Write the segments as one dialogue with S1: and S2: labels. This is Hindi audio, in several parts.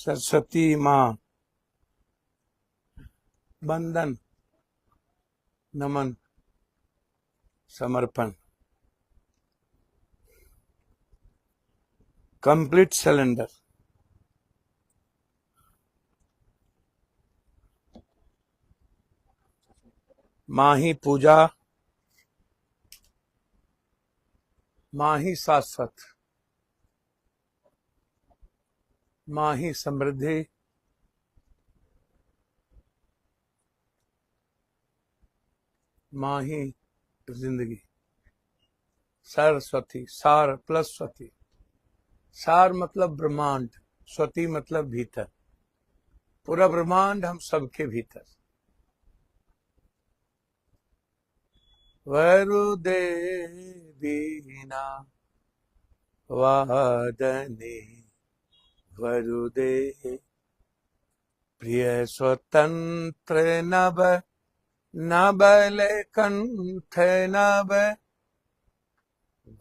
S1: सरस्वती माँ बंदन नमन समर्पण। Complete cylinder. माँ ही पूजा, माँ ही शाश्वत, माँ ही समृद्धि, माँ ही जिंदगी। सरस्वती, सार प्लस स्वती। सार मतलब ब्रह्मांड, स्वती मतलब भीतर। पूरा ब्रह्मांड हम सबके भीतर। वरुदेवीना वादने वरुदे प्रिय स्वतंत्र नभ नबल कंठ नभ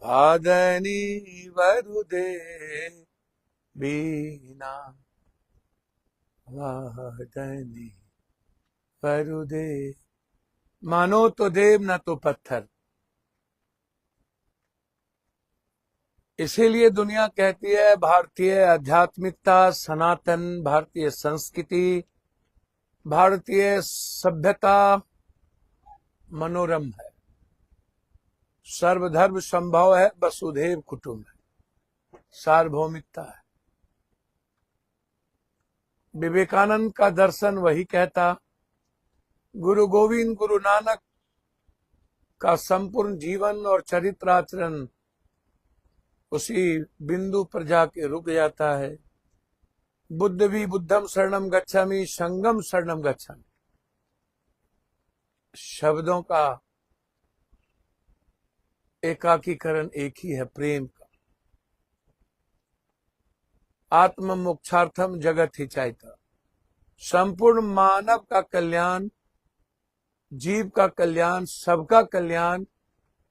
S1: भादनी वरुदे बीना वादनी वरुदे। मानो तो देव न तो पत्थर। इसीलिए दुनिया कहती है भारतीय आध्यात्मिकता, सनातन भारतीय संस्कृति, भारतीय सभ्यता मनोरम है, सर्वधर्म संभव है, वसुधैव कुटुंब है, सार्वभौमिकता है। विवेकानंद का दर्शन वही कहता, गुरु गोविंद गुरु नानक का संपूर्ण जीवन और चरित्राचरण उसी बिंदु पर जाके रुक जाता है। बुद्ध भी बुद्धम शरणम गच्छामि, संगम शरणम गच्छामि। शब्दों का एकाकीकरण एक ही है, प्रेम का। आत्म मोक्षार्थम जगत हिताय। संपूर्ण मानव का कल्याण, जीव का कल्याण, सबका कल्याण,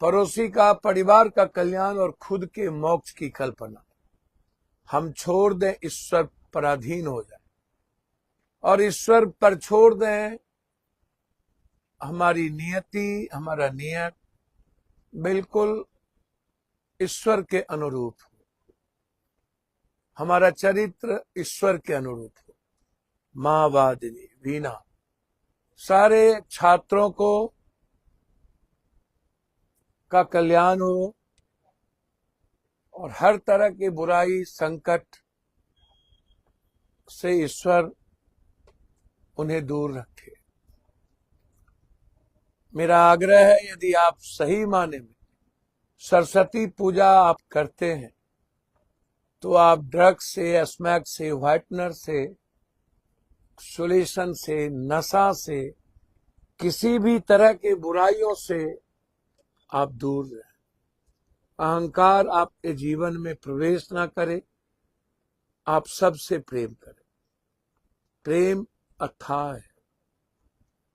S1: पड़ोसी का, परिवार का कल्याण और खुद के मोक्ष की कल्पना हम छोड़ दें, ईश्वर पराधीन हो जाए और ईश्वर पर छोड़ दें। हमारी नियति, हमारा नियत बिल्कुल ईश्वर के अनुरूप हो, हमारा चरित्र ईश्वर के अनुरूप हो। माँ वादिनी वीणा। सारे छात्रों को का कल्याण हो और हर तरह की बुराई संकट से ईश्वर उन्हें दूर रखे। मेरा आग्रह है, यदि आप सही माने में सरस्वती पूजा आप करते हैं तो आप ड्रग्स से, स्मैक से, व्हाइटनर से, सोल्यूशन से, नशा से, किसी भी तरह के बुराइयों से आप दूर रहें। अहंकार आपके जीवन में प्रवेश ना करे। आप सबसे प्रेम करें। प्रेम अथाह है,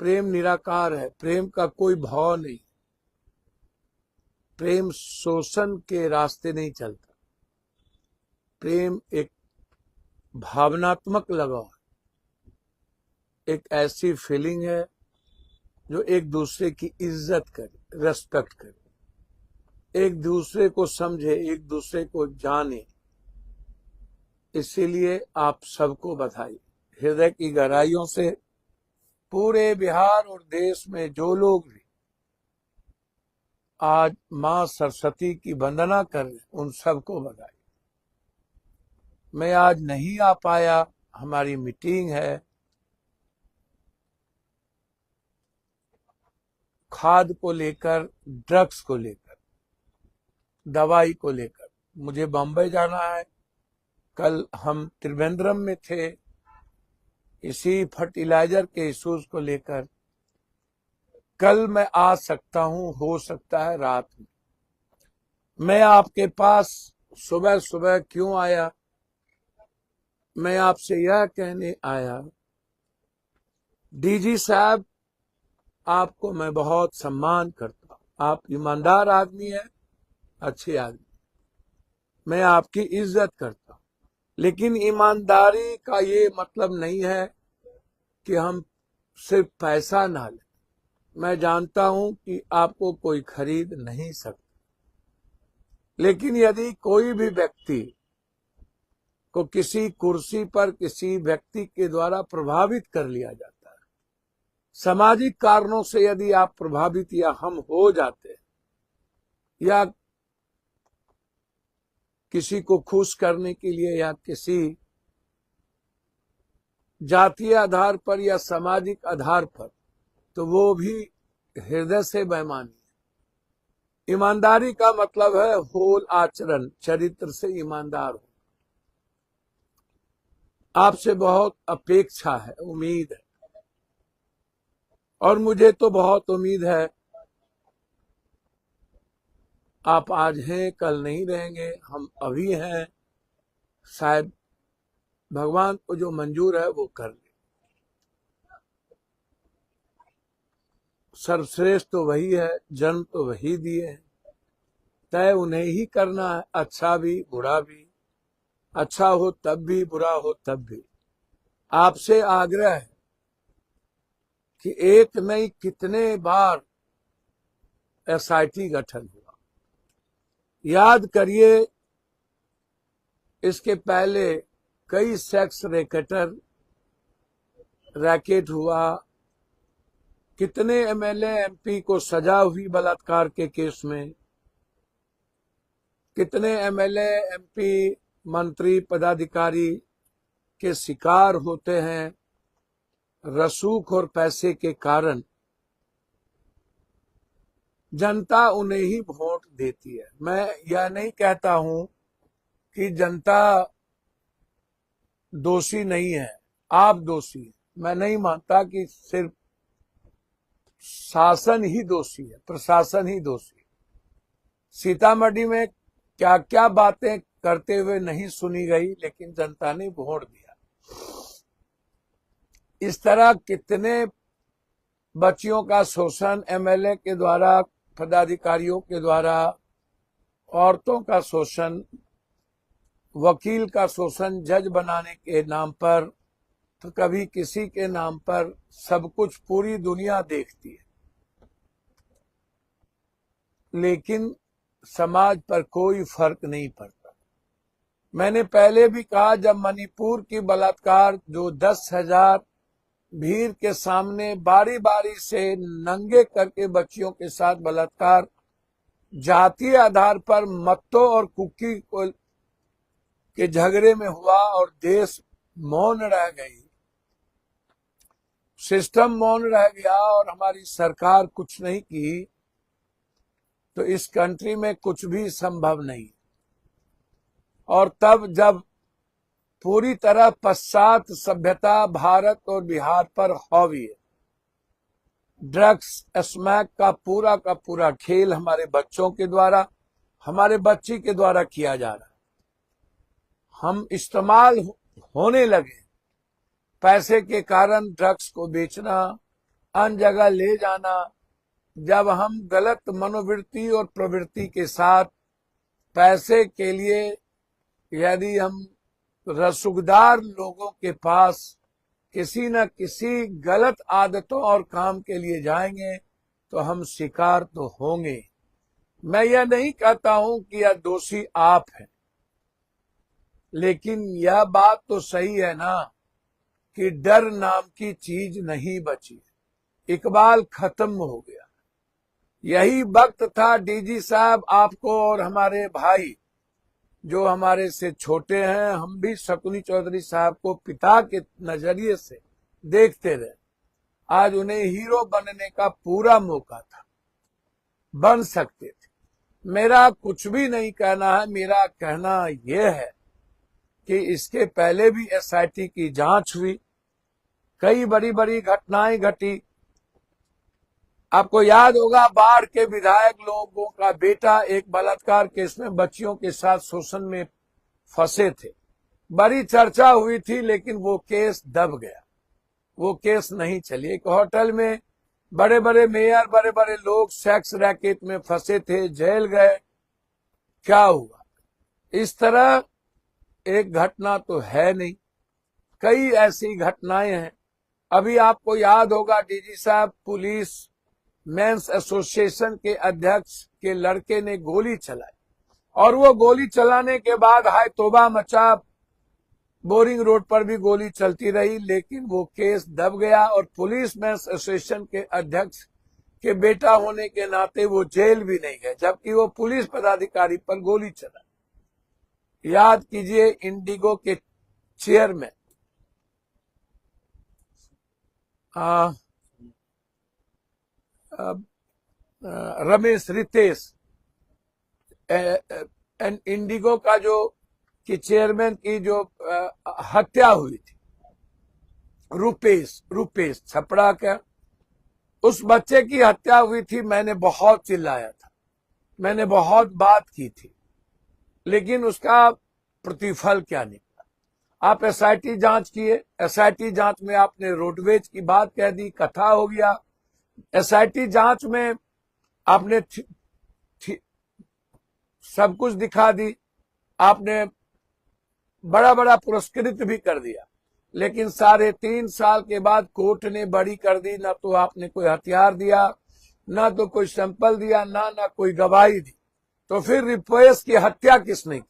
S1: प्रेम निराकार है, प्रेम का कोई भाव नहीं। प्रेम शोषण के रास्ते नहीं चलता। प्रेम एक भावनात्मक लगाव है, एक ऐसी फीलिंग है जो एक दूसरे की इज्जत करे, रेस्पेक्ट करे, एक दूसरे को समझे, एक दूसरे को जाने। इसीलिए आप सबको बधाई, हृदय की गहराइयों से। पूरे बिहार और देश में जो लोग भी आज माँ सरस्वती की वंदना कर रहे, उन सबको बधाई। मैं आज नहीं आ पाया, हमारी मीटिंग है, खाद को लेकर, ड्रग्स को लेकर, दवाई को लेकर। मुझे बम्बई जाना है, कल हम त्रिवेंद्रम में थे इसी फर्टिलाइजर के इश्यूज को लेकर। कल मैं आ सकता हूं, हो सकता है रात में। मैं आपके पास सुबह सुबह क्यों आया? मैं आपसे यह कहने आया, डीजी साहब, आपको मैं बहुत सम्मान करता हूं। आप ईमानदार आदमी है, अच्छे आदमी, मैं आपकी इज्जत करता हूं। लेकिन ईमानदारी का ये मतलब नहीं है कि हम सिर्फ पैसा ना लें। मैं जानता हूं कि आपको कोई खरीद नहीं सकता, लेकिन यदि कोई भी व्यक्ति को किसी कुर्सी पर किसी व्यक्ति के द्वारा प्रभावित कर लिया जाता है, सामाजिक कारणों से यदि आप प्रभावित या हम हो जाते हैं, या किसी को खुश करने के लिए या किसी जातीय आधार पर या सामाजिक आधार पर, तो वो भी हृदय से बेईमानी है। ईमानदारी का मतलब है होल आचरण, चरित्र से ईमानदार हो। आपसे बहुत अपेक्षा है, उम्मीद है, और मुझे तो बहुत उम्मीद है। आप आज हैं, कल नहीं रहेंगे, हम अभी हैं। शायद भगवान को जो मंजूर है वो कर ले। सर्वश्रेष्ठ तो वही है, जन्म तो वही दिए हैं, तय उन्हें ही करना है, अच्छा भी बुरा भी, अच्छा हो तब भी बुरा हो तब भी। आपसे आग्रह है कि एक नहीं कितने बार एसआईटी गठन हुआ, याद करिए। इसके पहले कई सेक्स रैकेट हुआ, कितने एमएलए एमपी को सजा हुई बलात्कार के केस में, कितने एमएलए एमपी मंत्री पदाधिकारी के शिकार होते हैं रसूख और पैसे के कारण। जनता उन्हें ही वोट देती है। मैं यह नहीं कहता हूं कि जनता दोषी नहीं है, आप दोषी हैं। मैं नहीं मानता कि सिर्फ शासन ही दोषी है, प्रशासन ही दोषी है। सीतामढ़ी में क्या क्या बातें करते हुए नहीं सुनी गई, लेकिन जनता ने वोट दिया। इस तरह कितने बच्चियों का शोषण एमएलए के द्वारा, पदाधिकारियों के द्वारा, औरतों का शोषण, वकील का शोषण, जज बनाने के नाम पर, तो कभी किसी के नाम पर। सब कुछ पूरी दुनिया देखती है, लेकिन समाज पर कोई फर्क नहीं पड़ता। मैंने पहले भी कहा, जब मणिपुर की बलात्कार, जो 10,000 भीड़ के सामने बारी बारी से नंगे करके बच्चियों के साथ बलात्कार जातीय आधार पर मत्तो और कुकी के झगड़े में हुआ और देश मौन रह गई, सिस्टम मौन रह गया और हमारी सरकार कुछ नहीं की, तो इस कंट्री में कुछ भी संभव नहीं। और तब जब पूरी तरह पश्चात सभ्यता भारत और बिहार पर हावी है, ड्रग्स स्मैक का पूरा खेल हमारे बच्चों के द्वारा, हमारे बच्ची के द्वारा किया जा रहा है। हम इस्तेमाल होने लगे, पैसे के कारण ड्रग्स को बेचना, अन्य जगह ले जाना। जब हम गलत मनोवृत्ति और प्रवृत्ति के साथ पैसे के लिए यदि हम रसूखदार लोगों के पास किसी न किसी गलत आदतों और काम के लिए जाएंगे, तो हम शिकार तो होंगे। मैं यह नहीं कहता हूं कि यह दोषी आप हैं, लेकिन यह बात तो सही है ना कि डर नाम की चीज नहीं बची, इकबाल खत्म हो गया। यही वक्त था डीजी साहब, आपको और हमारे भाई जो हमारे से छोटे हैं, हम भी शकुनी चौधरी साहब को पिता के नजरिए से देखते रहे। आज उन्हें हीरो बनने का पूरा मौका था, बन सकते थे। मेरा कुछ भी नहीं कहना है, मेरा कहना यह है कि इसके पहले भी एसआईटी की जांच हुई, कई बड़ी बड़ी घटनाएं घटी। आपको याद होगा, बाढ़ के विधायक लोगों का बेटा एक बलात्कार केस में बच्चियों के साथ शोषण में फंसे थे। बड़ी चर्चा हुई थी, लेकिन वो केस दब गया, वो केस नहीं चली। एक होटल में बड़े बड़े मेयर, बड़े बड़े लोग सेक्स रैकेट में फंसे थे, जेल गए। क्या हुआ? इस तरह एक घटना तो है नहीं, कई ऐसी घटनाएं हैं। अभी आपको याद होगा डीजी साहब, पुलिस मेंस एसोसिएशन के अध्यक्ष के लड़के ने गोली चलाई और वो गोली चलाने के बाद हाय तौबा मचा, बोरिंग रोड पर भी गोली चलती रही, लेकिन वो केस दब गया और पुलिस मेंस एसोसिएशन के अध्यक्ष के बेटा होने के नाते वो जेल भी नहीं गए, जबकि वो पुलिस पदाधिकारी पर गोली चला। याद कीजिए इंडिगो के चेयरमैन रमेश रितेश एंड इंडिगो का जो कि चेयरमैन की जो हत्या हुई थी, रुपेश छपड़ा का, उस बच्चे की हत्या हुई थी। मैंने बहुत चिल्लाया था, मैंने बहुत बात की थी, लेकिन उसका प्रतिफल क्या निकला? आप एसआईटी जांच किए, एसआईटी जांच में आपने रोडवेज की बात कह दी, कथा हो गया। एसआईटी जांच में आपने सब कुछ दिखा दी, आपने बड़ा बड़ा पुरस्कृत भी कर दिया, लेकिन 3.5 साल के बाद कोर्ट ने बरी कर दी। ना तो आपने कोई हथियार दिया, ना तो कोई सैंपल दिया, ना कोई गवाही दी। तो फिर रुपेश की हत्या किसने की?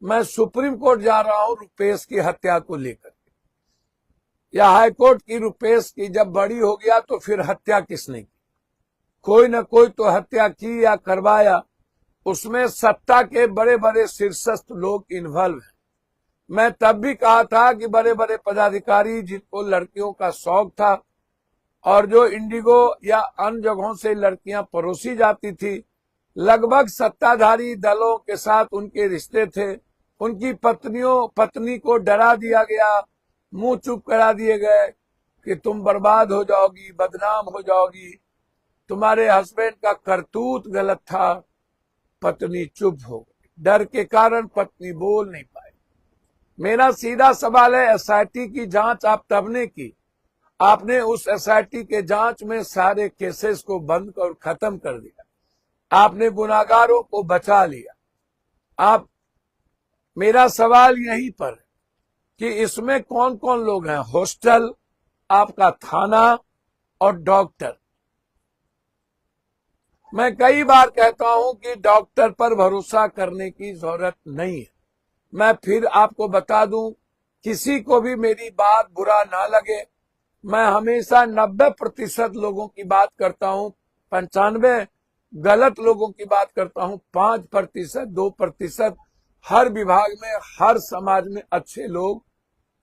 S1: मैं सुप्रीम कोर्ट जा रहा हूं रुपेश की हत्या को लेकर, या हाई कोर्ट की रुपेश की जब बड़ी हो गया तो फिर हत्या किसने की? कोई ना कोई तो हत्या की या करवाया, उसमें सत्ता के बड़े बड़े शीर्षस्थ लोग इन्वॉल्व हैं। मैं तब भी कहा था कि बड़े बड़े पदाधिकारी जिनको लड़कियों का शौक था और जो इंडिगो या अन्य जगहों से लड़कियां परोसी जाती थी, लगभग सत्ताधारी दलों के साथ उनके रिश्ते थे। उनकी पत्नी को डरा दिया गया, मुंह चुप करा दिए गए कि तुम बर्बाद हो जाओगी, बदनाम हो जाओगी, तुम्हारे हस्बैंड का करतूत गलत था। पत्नी चुप हो गई, डर के कारण पत्नी बोल नहीं पाई। मेरा सीधा सवाल है, एसआईटी की जांच आप तब ने की, आपने उस एसआईटी के जांच में सारे केसेस को बंद और खत्म कर दिया, आपने गुनाहगारों को बचा लिया। आप, मेरा सवाल यहीं पर है कि इसमें कौन कौन लोग हैं? हॉस्टल, आपका थाना और डॉक्टर। मैं कई बार कहता हूं कि डॉक्टर पर भरोसा करने की जरूरत नहीं है। मैं फिर आपको बता दूं, किसी को भी मेरी बात बुरा ना लगे, मैं हमेशा 90% लोगों की बात करता हूं, 95 गलत लोगों की बात करता हूं, 5%, 2% हर विभाग में, हर समाज में अच्छे लोग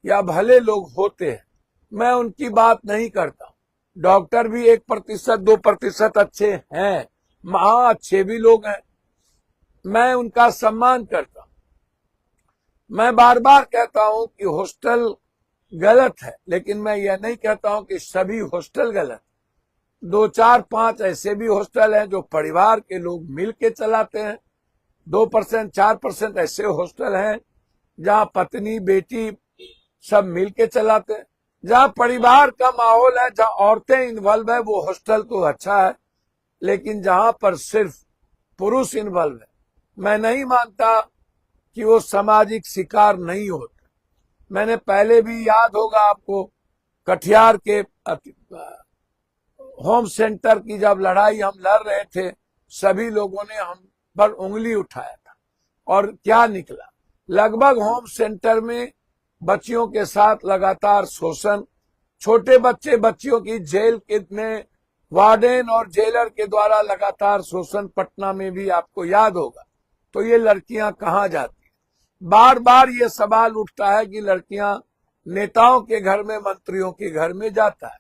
S1: या भले लोग होते हैं, मैं उनकी बात नहीं करता। डॉक्टर भी 1%, 2% अच्छे हैं, अच्छे भी लोग हैं, मैं उनका सम्मान करता हूं। मैं बार बार कहता हूं कि हॉस्टल गलत है, लेकिन मैं यह नहीं कहता हूं कि सभी हॉस्टल गलत। 2, 4, 5 ऐसे भी हॉस्टल हैं जो परिवार के लोग मिल के चलाते हैं। 2%, 4% ऐसे हॉस्टल हैं जहां पत्नी बेटी सब मिल के चलाते हैं। जहां परिवार का माहौल है, जहां औरतें इन्वॉल्व है, वो हॉस्टल तो अच्छा है। लेकिन जहां पर सिर्फ पुरुष इन्वॉल्व है, मैं नहीं मानता कि वो सामाजिक शिकार नहीं होता। मैंने पहले भी, याद होगा आपको, कटिहार के होम सेंटर की जब लड़ाई हम लड़ रहे थे, सभी लोगों ने हम पर उंगली उठाया था और क्या निकला? लगभग होम सेंटर में बच्चियों के साथ लगातार शोषण, छोटे बच्चियों की जेल के में वार्डन और जेलर के द्वारा लगातार शोषण, पटना में भी आपको याद होगा। तो ये लड़कियां कहां जाती? बार बार ये सवाल उठता है कि लड़कियां नेताओं के घर में, मंत्रियों के घर में जाता है।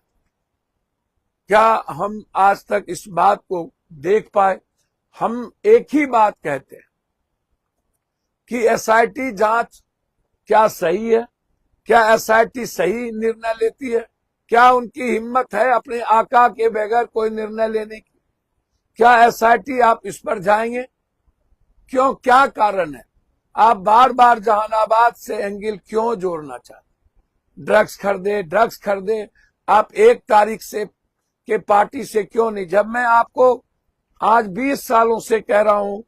S1: क्या हम आज तक इस बात को देख पाए? हम एक ही बात कहते हैं कि एसआईटी जांच क्या सही है? क्या एसआईटी सही निर्णय लेती है? क्या उनकी हिम्मत है अपने आका के बगैर कोई निर्णय लेने की? क्या एसआईटी, आप इस पर जाएंगे? क्यों, क्या कारण है? आप बार बार जहानाबाद से एंगल क्यों जोड़ना चाहते? ड्रग्स खरीदे, आप 1 तारीख से के पार्टी से क्यों नहीं? जब मैं आपको आज 20 सालों से कह रहा हूं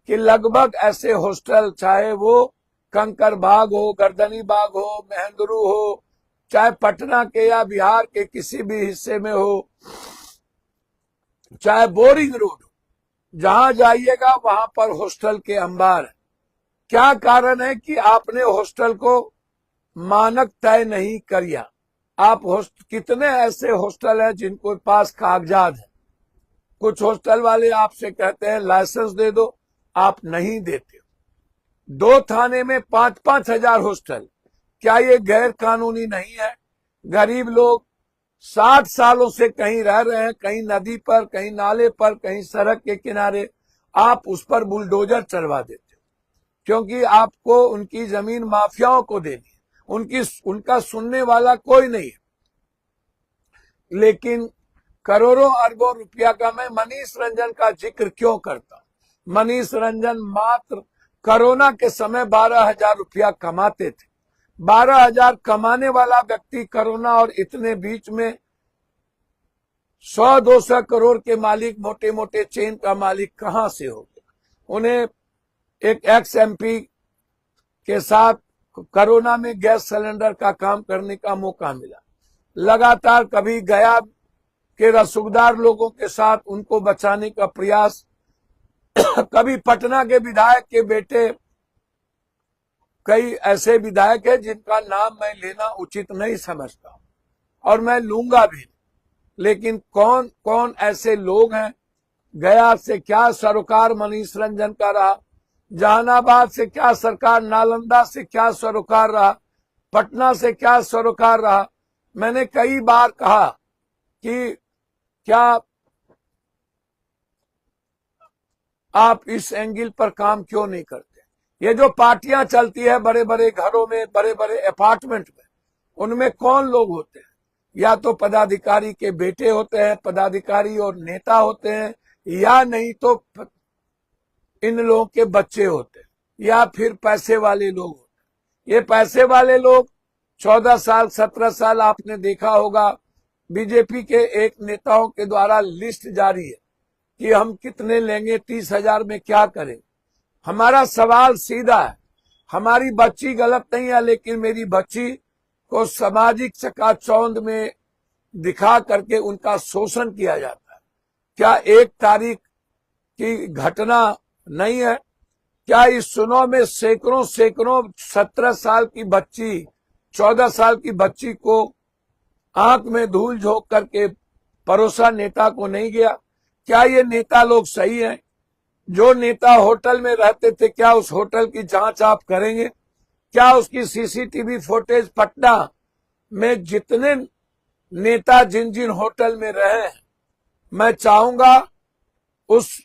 S1: कि लगभग ऐसे हॉस्टल, चाहे वो कंकर बाग हो, गर्दनी बाग हो, महेंद्रू हो, चाहे पटना के या बिहार के किसी भी हिस्से में हो, चाहे बोरिंग रोड हो, जहां जाइएगा वहां पर हॉस्टल के अंबार है। क्या कारण है कि आपने हॉस्टल को मानक तय नहीं किया। आप कितने ऐसे हॉस्टल हैं जिनको पास कागजात है। कुछ हॉस्टल वाले आपसे कहते हैं लाइसेंस दे दो, आप नहीं देते। 2 थाने में 5-5 हजार हॉस्टल, क्या ये गैर कानूनी नहीं है? गरीब लोग 60 सालों से कहीं रह रहे हैं, कहीं नदी पर, कहीं नाले पर, कहीं सड़क के किनारे, आप उस पर बुलडोजर चलवा देते हो क्योंकि आपको उनकी जमीन माफियाओं को देनी है। उनका सुनने वाला कोई नहीं है। लेकिन करोड़ों अरबों रुपया का, मैं मनीष रंजन का जिक्र क्यों करता हूं? मनीष रंजन मात्र कोरोना के समय 12,000 रुपया कमाते थे। 12,000 कमाने वाला व्यक्ति कोरोना और इतने बीच में 100-200 करोड़ के मालिक, मोटे मोटे चेन का मालिक कहां से हो गया? उन्हें एक एक्स एमपी के साथ कोरोना में गैस सिलेंडर का काम करने का मौका मिला। लगातार कभी गया के रसूखदार लोगों के साथ उनको बचाने का प्रयास, कभी पटना के विधायक के बेटे, कई ऐसे विधायक हैं जिनका नाम मैं लेना उचित नहीं समझता और मैं लूंगा भी। लेकिन कौन कौन ऐसे लोग हैं? गया से क्या सरोकार मनीष रंजन का रहा, जहानाबाद से क्या सरकार, नालंदा से क्या सरोकार रहा, पटना से क्या सरोकार रहा। मैंने कई बार कहा कि क्या आप इस एंगल पर काम क्यों नहीं करते? ये जो पार्टियां चलती है बड़े बड़े घरों में, बड़े बड़े अपार्टमेंट में, उनमें कौन लोग होते हैं? या तो पदाधिकारी के बेटे होते हैं, पदाधिकारी और नेता होते हैं, या नहीं तो इन लोगों के बच्चे होते हैं, या फिर पैसे वाले लोग होते हैं। ये पैसे वाले लोग 14 साल 17 साल आपने देखा होगा, बीजेपी के एक नेताओं के द्वारा लिस्ट जारी है कि हम कितने लेंगे, 30,000 में क्या करें। हमारा सवाल सीधा है, हमारी बच्ची गलत नहीं है, लेकिन मेरी बच्ची को सामाजिक चकाचौंध में दिखा करके उनका शोषण किया जाता है। क्या 1 तारीख की घटना नहीं है? क्या इस चुनाव में सैकड़ों 17 साल की बच्ची, 14 साल की बच्ची को आंख में धूल झोंक करके परोसा नेता को नहीं गया? क्या ये नेता लोग सही हैं? जो नेता होटल में रहते थे, क्या उस होटल की जांच आप करेंगे? क्या उसकी सीसीटीवी फुटेज, पटना में जितने नेता जिन जिन होटल में रहे हैं, मैं चाहूंगा उस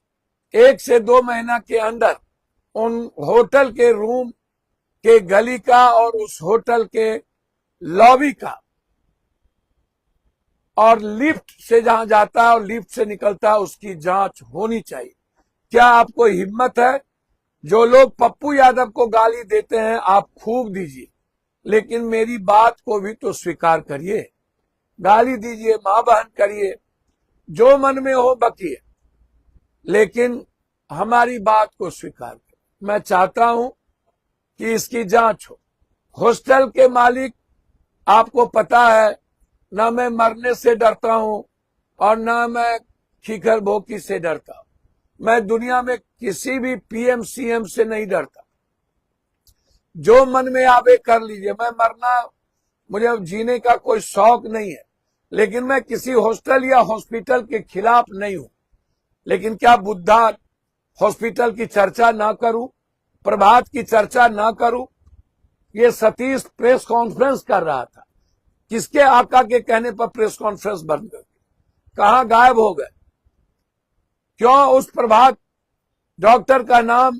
S1: 1 से 2 महीना के अंदर उन होटल के रूम के गली का और उस होटल के लॉबी का और लिफ्ट से जहां जाता है और लिफ्ट से निकलता है उसकी जांच होनी चाहिए। क्या आपको हिम्मत है? जो लोग पप्पू यादव को गाली देते हैं आप खूब दीजिए, लेकिन मेरी बात को भी तो स्वीकार करिए। गाली दीजिए, मां बहन करिए, जो मन में हो बकिए, लेकिन हमारी बात को स्वीकार करें। मैं चाहता हूं कि इसकी जांच हो। हॉस्टल के मालिक, आपको पता है, ना मैं मरने से डरता हूं और ना मैं खीखर भोकी से डरता हूं। मैं दुनिया में किसी भी पीएम सीएम से नहीं डरता। जो मन में आवे कर लीजिए। मैं मरना, मुझे जीने का कोई शौक नहीं है, लेकिन मैं किसी हॉस्टल या हॉस्पिटल के खिलाफ नहीं हूं। लेकिन क्या बुद्धा हॉस्पिटल की चर्चा ना करूं, प्रभात की चर्चा ना करूं? ये सतीश प्रेस कॉन्फ्रेंस कर रहा था, किसके आका के कहने पर प्रेस कॉन्फ्रेंस बंद कर दी? कहां गायब हो गए? क्यों उस प्रभात डॉक्टर का नाम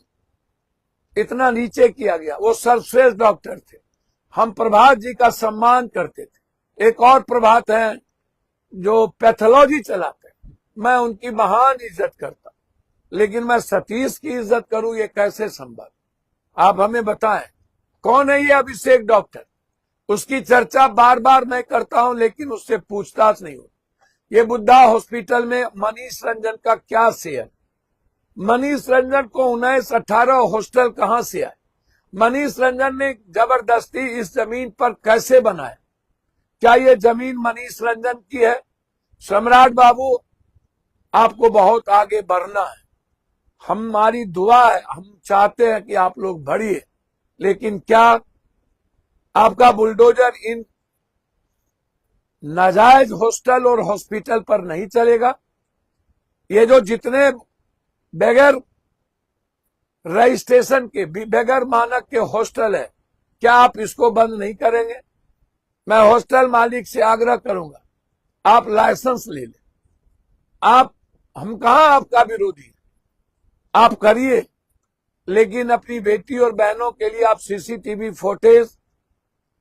S1: इतना नीचे किया गया? वो सर्वश्रेष्ठ डॉक्टर थे, हम प्रभात जी का सम्मान करते थे। एक और प्रभात है जो पैथोलॉजी चलाते हैं, मैं उनकी महान इज्जत करता, लेकिन मैं सतीश की इज्जत करूं, ये कैसे संभव? आप हमें बताएं, कौन है ये अभिषेक डॉक्टर? उसकी चर्चा बार बार मैं करता हूं, लेकिन उससे पूछताछ नहीं होती। ये बुद्धा हॉस्पिटल में मनीष रंजन का क्या शेयर? मनीष रंजन को 19-18 हॉस्टल कहां से आए? मनीष रंजन ने जबरदस्ती इस जमीन पर कैसे बनाया? क्या ये जमीन मनीष रंजन की है? सम्राट बाबू, आपको बहुत आगे बढ़ना है, हमारी दुआ है, हम चाहते हैं कि आप लोग बढ़िए, लेकिन क्या आपका बुलडोजर इन नाजायज हॉस्टल और हॉस्पिटल पर नहीं चलेगा? ये जो जितने बगैर रजिस्ट्रेशन के, बगैर मानक के हॉस्टल है, क्या आप इसको बंद नहीं करेंगे? मैं हॉस्टल मालिक से आग्रह करूंगा, आप लाइसेंस ले लें। हम कहां आपका विरोधी है, आप करिए, लेकिन अपनी बेटी और बहनों के लिए आप सीसीटीवी फुटेज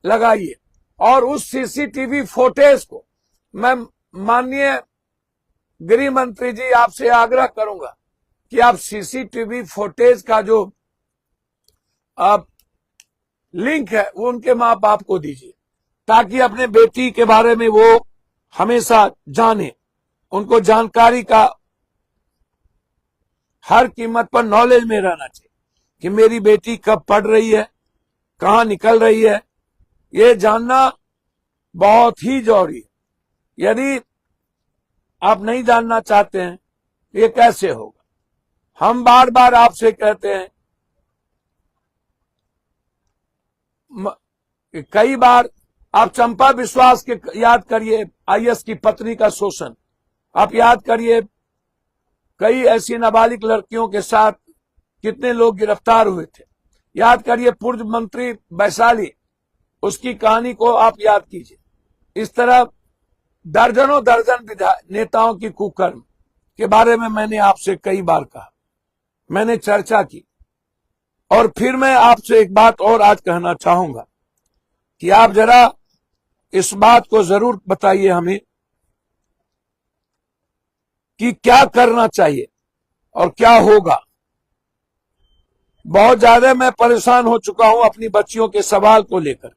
S1: लगाइए। और उस सीसीटीवी फुटेज को मैं माननीय गृह मंत्री जी आपसे आग्रह करूंगा कि आप सीसीटीवी फुटेज का जो आप लिंक है वो उनके मां बाप को दीजिए, ताकि अपने बेटी के बारे में वो हमेशा जाने, उनको जानकारी का हर कीमत पर नॉलेज में रहना चाहिए कि मेरी बेटी कब पढ़ रही है, कहां निकल रही है, ये जानना बहुत ही जरूरी है। यदि आप नहीं जानना चाहते हैं ये कैसे होगा? हम बार बार आपसे कहते हैं, कई बार आप चंपा विश्वास के याद करिए, आईएएस की पत्नी का शोषण, आप याद करिए कई ऐसी नाबालिग लड़कियों के साथ कितने लोग गिरफ्तार हुए थे, याद करिए पूर्व मंत्री वैशाली, उसकी कहानी को आप याद कीजिए। इस तरह दर्जनों दर्जन नेताओं की कुकर्म के बारे में मैंने आपसे कई बार कहा, मैंने चर्चा की, और फिर मैं आपसे एक बात और आज कहना चाहूंगा कि आप जरा इस बात को जरूर बताइए हमें कि क्या करना चाहिए और क्या होगा। बहुत ज्यादा मैं परेशान हो चुका हूं अपनी बच्चियों के सवाल को लेकर,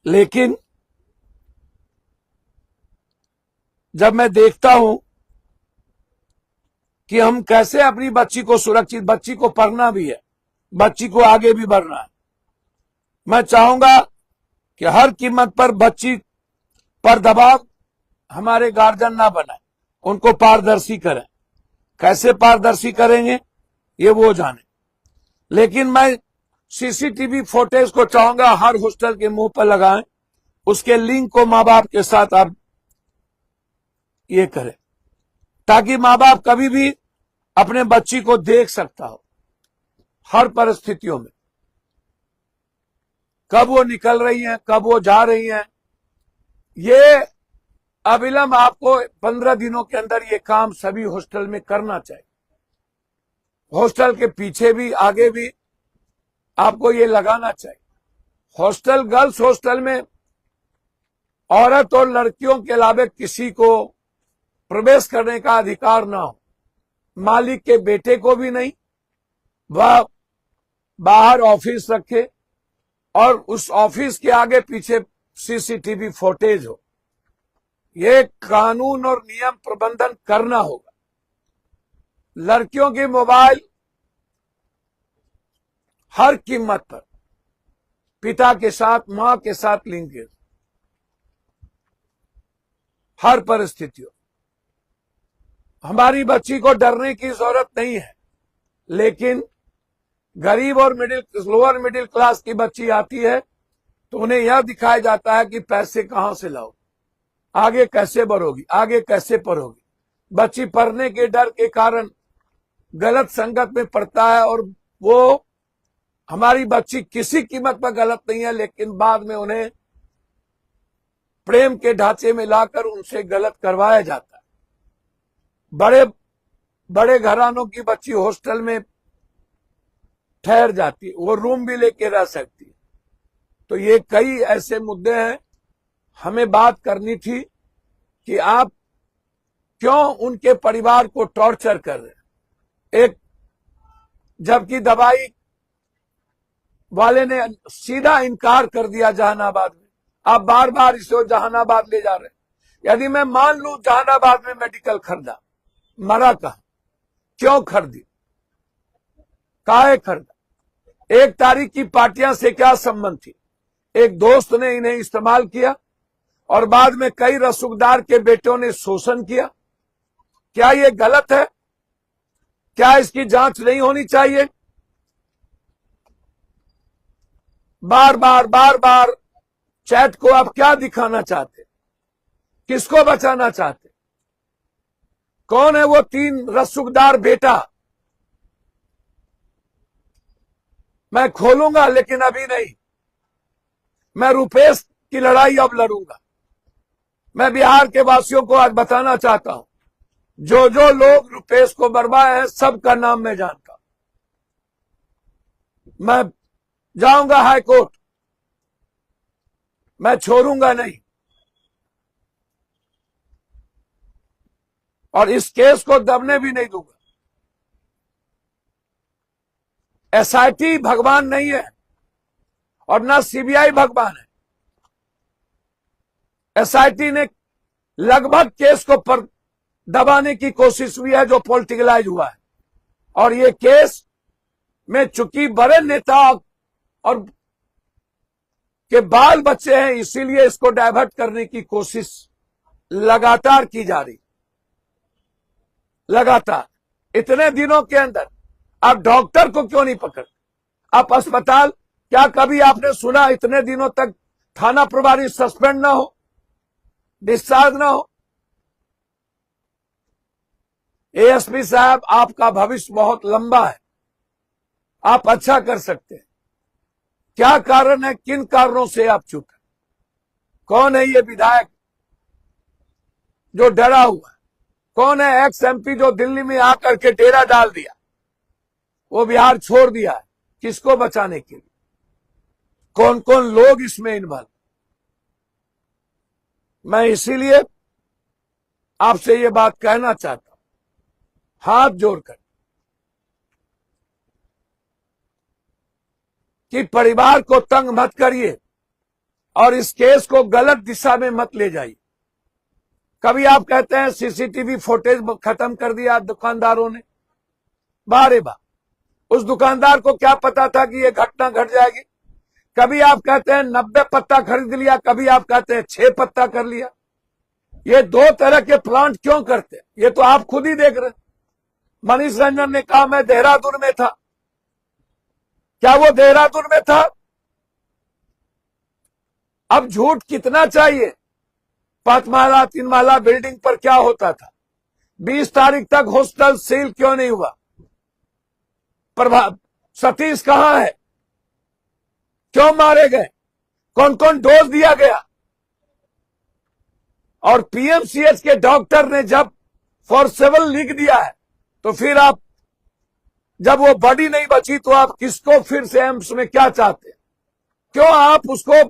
S1: लेकिन जब मैं देखता हूं कि हम कैसे अपनी बच्ची को सुरक्षित, बच्ची को पढ़ना भी है, बच्ची को आगे भी बढ़ना है, मैं चाहूंगा कि हर कीमत पर बच्ची पर दबाव हमारे गार्जियन ना बनाए, उनको पारदर्शी करें। कैसे पारदर्शी करेंगे ये वो जाने, लेकिन मैं सीसीटीवी फुटेज को चाहूंगा हर हॉस्टल के मुंह पर लगाएं, उसके लिंक को मां बाप के साथ आप ये करें, ताकि मां बाप कभी भी अपने बच्ची को देख सकता हो हर परिस्थितियों में, कब वो निकल रही हैं, कब वो जा रही हैं। ये अविलंब आपको 15 दिनों के अंदर ये काम सभी हॉस्टल में करना चाहिए। हॉस्टल के पीछे भी आगे भी आपको ये लगाना चाहिए। हॉस्टल, गर्ल्स हॉस्टल में औरत और लड़कियों के अलावा किसी को प्रवेश करने का अधिकार ना हो, मालिक के बेटे को भी नहीं। वह बाहर ऑफिस रखे और उस ऑफिस के आगे पीछे सीसीटीवी फुटेज हो। ये कानून और नियम प्रबंधन करना होगा। लड़कियों के मोबाइल हर कीमत पर पिता के साथ, मां के साथ लिंकेज, हर परिस्थितियों। हमारी बच्ची को डरने की जरूरत नहीं है, लेकिन गरीब और लोअर मिडिल क्लास की बच्ची आती है तो उन्हें यह दिखाया जाता है कि पैसे कहां से लाओ, आगे कैसे बढ़ोगी, आगे कैसे पढ़ोगी। बच्ची पढ़ने के डर के कारण गलत संगत में पड़ता है, और वो हमारी बच्ची किसी कीमत पर गलत नहीं है, लेकिन बाद में उन्हें प्रेम के ढांचे में लाकर उनसे गलत करवाया जाता है। बड़े बड़े घरानों की बच्ची हॉस्टल में ठहर जाती है, वो रूम भी लेके रह सकती है। तो ये कई ऐसे मुद्दे हैं, हमें बात करनी थी कि आप क्यों उनके परिवार को टॉर्चर कर रहे हैं। एक, जबकि दवाई वाले ने सीधा इनकार कर दिया जहानाबाद में, आप बार बार इसे जहानाबाद ले जा रहे हैं। यदि मैं मान लूं जहानाबाद में मेडिकल खरीदा, मरा कहां, क्यों खरीदी, काहे खरीदा, 1 तारीख की पार्टियां से क्या संबंध थी? एक दोस्त ने इन्हें इस्तेमाल किया और बाद में कई रसूखदार के बेटों ने शोषण किया। क्या ये गलत है? क्या इसकी जांच नहीं होनी चाहिए? बार बार चैट को आप क्या दिखाना चाहते? किसको बचाना चाहते? कौन है वो 3 रसूखदार बेटा? मैं खोलूंगा, लेकिन अभी नहीं। मैं रुपेश की लड़ाई अब लड़ूंगा। मैं बिहार के वासियों को आज बताना चाहता हूं, जो जो लोग रुपेश को बरबाए हैं, सबका नाम मैं जानता हूं। मैं जाऊंगा हाई कोर्ट, मैं छोड़ूंगा नहीं, और इस केस को दबने भी नहीं दूंगा। एसआईटी भगवान नहीं है और ना सीबीआई भगवान है। एसआईटी ने लगभग केस को पर दबाने की कोशिश हुई है, जो पॉलिटिकलाइज हुआ है, और ये केस में चूंकि बड़े नेता और के बाल बच्चे हैं, इसीलिए इसको डाइवर्ट करने की कोशिश लगातार की जा रही। लगातार इतने दिनों के अंदर आप डॉक्टर को क्यों नहीं पकड़ते? आप अस्पताल, क्या कभी आपने सुना इतने दिनों तक थाना प्रभारी सस्पेंड ना हो, डिस्चार्ज ना हो? एएसपी साहब, आपका भविष्य बहुत लंबा है, आप अच्छा कर सकते हैं। क्या कारण है, किन कारणों से आप चुप हैं? कौन है ये विधायक जो डरा हुआ है? कौन है एक्स एमपी जो दिल्ली में आकर के डेरा डाल दिया, वो बिहार छोड़ दिया है? किसको बचाने के लिए? कौन कौन लोग इसमें इन्वॉल्व? मैं इसीलिए आपसे ये बात कहना चाहता हूं, हाथ जोड़कर, कि परिवार को तंग मत करिए और इस केस को गलत दिशा में मत ले जाइए। कभी आप कहते हैं सीसीटीवी फुटेज खत्म कर दिया दुकानदारों ने। बारे बा, उस दुकानदार को क्या पता था कि ये घटना घट जाएगी? कभी आप कहते हैं 90 पत्ता खरीद लिया, कभी आप कहते हैं 6 पत्ता कर लिया। ये 2 तरह के प्लांट क्यों करते हैं? ये तो आप खुद ही देख रहे हैं। मनीष रंजन ने कहा मैं देहरादून में था। क्या वो देहरादून में था? अब झूठ कितना चाहिए? 5 माला 3 माला बिल्डिंग पर क्या होता था? 20 तारीख तक हॉस्टल सील क्यों नहीं हुआ? सतीश कहां है? क्यों मारे गए? कौन कौन डोज दिया गया? और पीएमसीएच के डॉक्टर ने जब फोर्सेबल लिख दिया है, तो फिर आप, जब वो बॉडी नहीं बची, तो आप किसको फिर से एम्स में क्या चाहते हैं? क्यों आप उसको,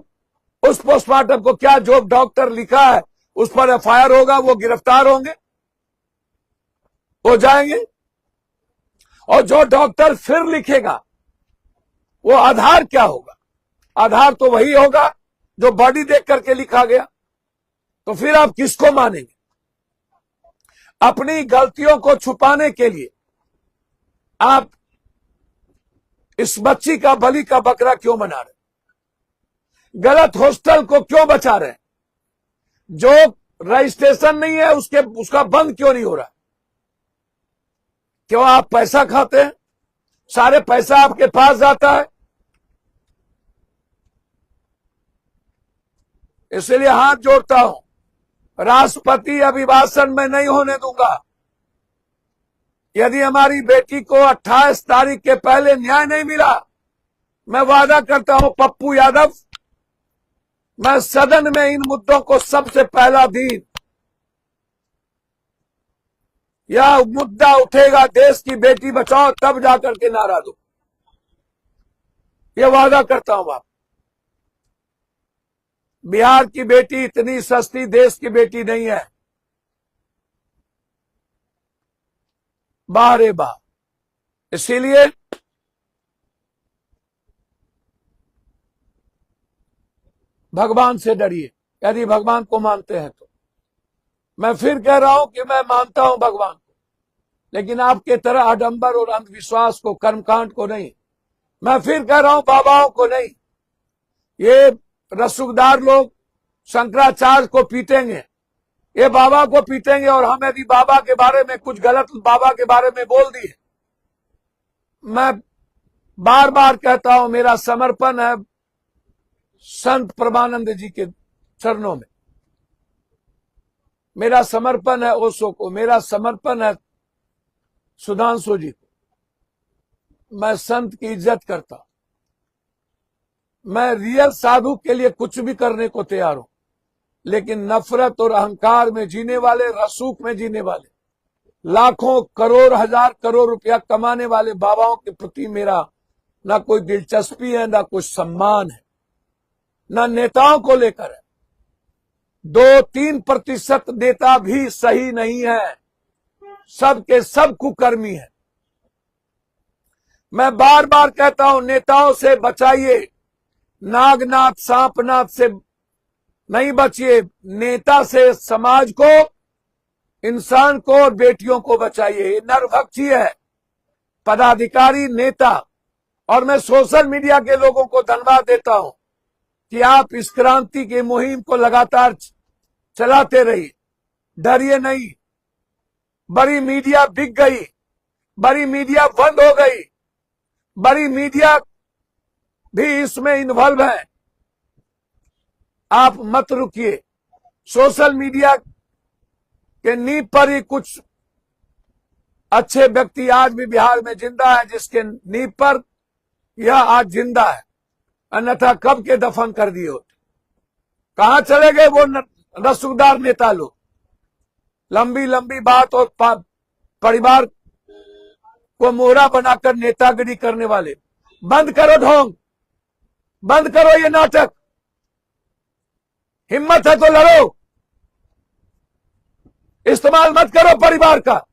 S1: उस पोस्टमार्टम को, क्या जो डॉक्टर लिखा है उस पर एफआईआर होगा, वो गिरफ्तार होंगे, हो जाएंगे? और जो डॉक्टर फिर लिखेगा, वो आधार क्या होगा? आधार तो वही होगा जो बॉडी देख करके लिखा गया। तो फिर आप किसको मानेंगे? अपनी गलतियों को छुपाने के लिए आप इस बच्ची का बलि का बकरा क्यों बना रहे? गलत हॉस्टल को क्यों बचा रहे? जो रजिस्ट्रेशन नहीं है उसका बंद क्यों नहीं हो रहा? क्यों आप पैसा खाते हैं? सारे पैसा आपके पास जाता है। इसलिए हाथ जोड़ता हूं, राष्ट्रपति अभिभाषण में नहीं होने दूंगा। यदि हमारी बेटी को 28 तारीख के पहले न्याय नहीं मिला, मैं वादा करता हूं पप्पू यादव, मैं सदन में इन मुद्दों को सबसे पहला दिन, यह मुद्दा उठेगा, देश की बेटी बचाओ, तब जाकर के नारा दो। यह वादा करता हूं। आप, बिहार की बेटी इतनी सस्ती देश की बेटी नहीं है। बारे बा, इसीलिए भगवान से डरिए, यदि भगवान को मानते हैं तो। मैं फिर कह रहा हूं कि मैं मानता हूं भगवान को, लेकिन आपके तरह आडंबर और अंधविश्वास को, कर्मकांड को नहीं। मैं फिर कह रहा हूं, बाबाओं को नहीं, ये रसूखदार लोग शंकराचार्य को पीटेंगे, ये बाबा को पीटेंगे, और हमें भी बाबा के बारे में कुछ गलत बाबा के बारे में बोल दिए। मैं बार बार कहता हूं, मेरा समर्पण है संत परमानंद जी के चरणों में, मेरा समर्पण है ओशो को, मेरा समर्पण है सुधांशु जी को। मैं संत की इज्जत करता हूं, मैं रियल साधु के लिए कुछ भी करने को तैयार हूं, लेकिन नफरत और अहंकार में जीने वाले, रसूख में जीने वाले, लाखों करोड़ हजार करोड़ रुपया कमाने वाले बाबाओं के प्रति मेरा ना कोई दिलचस्पी है, ना कुछ सम्मान है, ना नेताओं को लेकर है। 2-3% नेता भी सही नहीं है, सब के सब कुकर्मी है। मैं बार बार कहता हूं, नेताओं से बचाइए, नागनाथ सांपनाथ से नहीं बचिए, नेता से समाज को, इंसान को और बेटियों को बचाइए। ये नरभक्षी है पदाधिकारी नेता। और मैं सोशल मीडिया के लोगों को धन्यवाद देता हूं कि आप इस क्रांति की मुहिम को लगातार चलाते रहिए, डरिए नहीं। बड़ी मीडिया बिक गई, बड़ी मीडिया बंद हो गई, बड़ी मीडिया भी इसमें इन्वॉल्व है। आप मत रुकिए। सोशल मीडिया के नींव पर ही कुछ अच्छे व्यक्ति आज भी बिहार में जिंदा है, जिसके नींव पर यह आज जिंदा है, अन्यथा कब के दफन कर दिए होते। कहां चले गए वो रसूखदार नेता लोग? लंबी लंबी बात और परिवार को मोहरा बनाकर नेतागिरी करने वाले। बंद करो ढोंग, बंद करो ये नाटक। हिम्मत है तो लड़ो, इस्तेमाल मत करो परिवार का।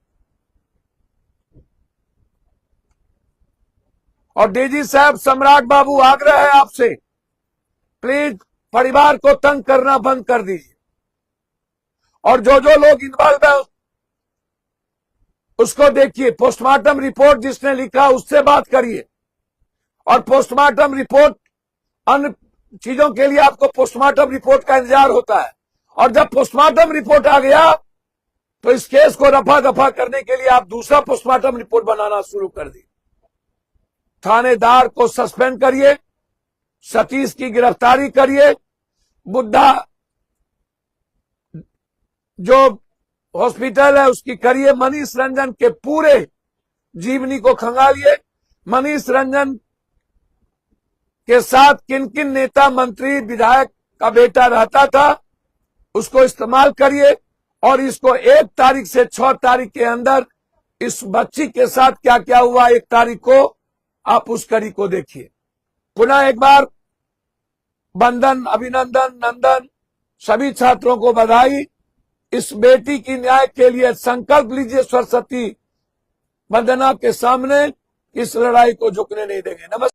S1: और डीजी साहब, सम्राट बाबू, आग्रह है आपसे, प्लीज परिवार को तंग करना बंद कर दीजिए। और जो जो लोग इन्वॉल्व है उसको देखिए, पोस्टमार्टम रिपोर्ट जिसने लिखा उससे बात करिए। और पोस्टमार्टम रिपोर्ट, अन्य चीजों के लिए आपको पोस्टमार्टम रिपोर्ट का इंतजार होता है, और जब पोस्टमार्टम रिपोर्ट आ गया तो इस केस को रफा दफा करने के लिए आप दूसरा पोस्टमार्टम रिपोर्ट बनाना शुरू कर दी। थानेदार को सस्पेंड करिए, सतीश की गिरफ्तारी करिए, बुद्धा जो हॉस्पिटल है उसकी करिए, मनीष रंजन के पूरे जीवनी को खंगालिए। मनीष रंजन के साथ किन किन नेता, मंत्री, विधायक का बेटा रहता था उसको इस्तेमाल करिए, और इसको 1 तारीख से 6 तारीख के अंदर इस बच्ची के साथ क्या क्या हुआ 1 तारीख को आप उस कड़ी को देखिए। पुनः एक बार वंदन, अभिनंदन, नंदन, सभी छात्रों को बधाई। इस बेटी की न्याय के लिए संकल्प लीजिए सरस्वती वंदना के सामने, इस लड़ाई को झुकने नहीं देंगे। नमस्कार।